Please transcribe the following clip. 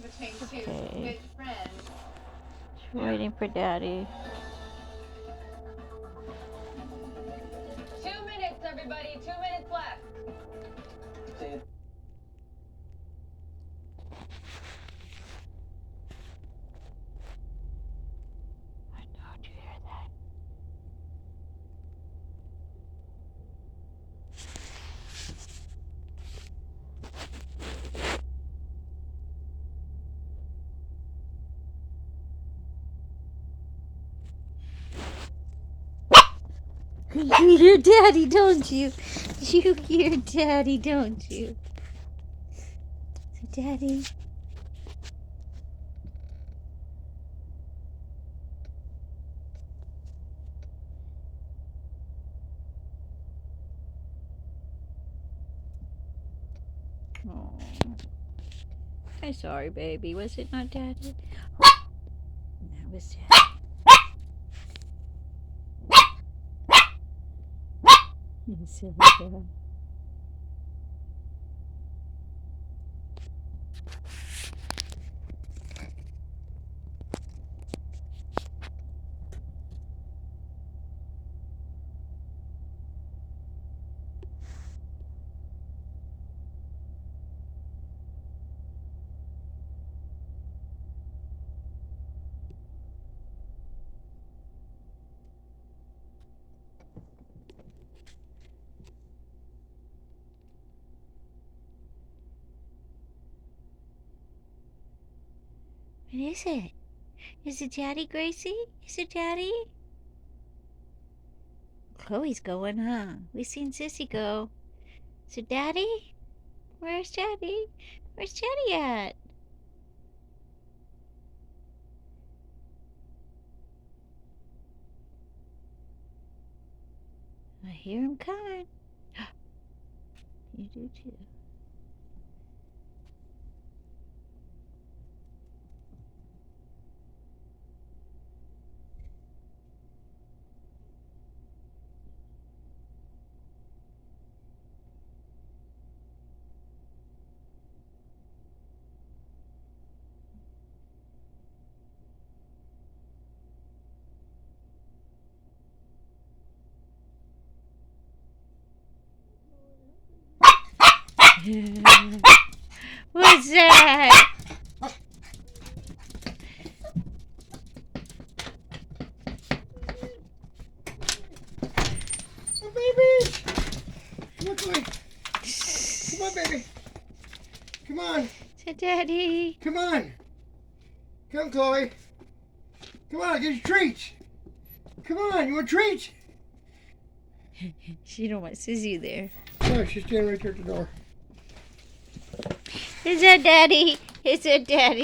Okay. She's waiting for Daddy. 2 minutes, everybody. 2 minutes left. I know, do you hear that? You hear Daddy, don't you? You hear Daddy, don't you? So Daddy. Oh. I'm sorry, baby. Was it not Daddy? That was Daddy. You silly girl. What is it? Is it Daddy, Gracie? Is it Daddy? Chloe's going, huh? We seen Sissy go. Is it Daddy? Where's Daddy? Where's Daddy at? I hear him coming. You do too. What's that? Oh, baby! Come on, Chloe. Come on, baby. Come on. Is it Daddy? Come on. Come, Chloe. Come on, get your treats. Come on, you want treats? She don't want Sissy there. Oh, she's standing right there at the door. Is that Daddy? Is it Daddy?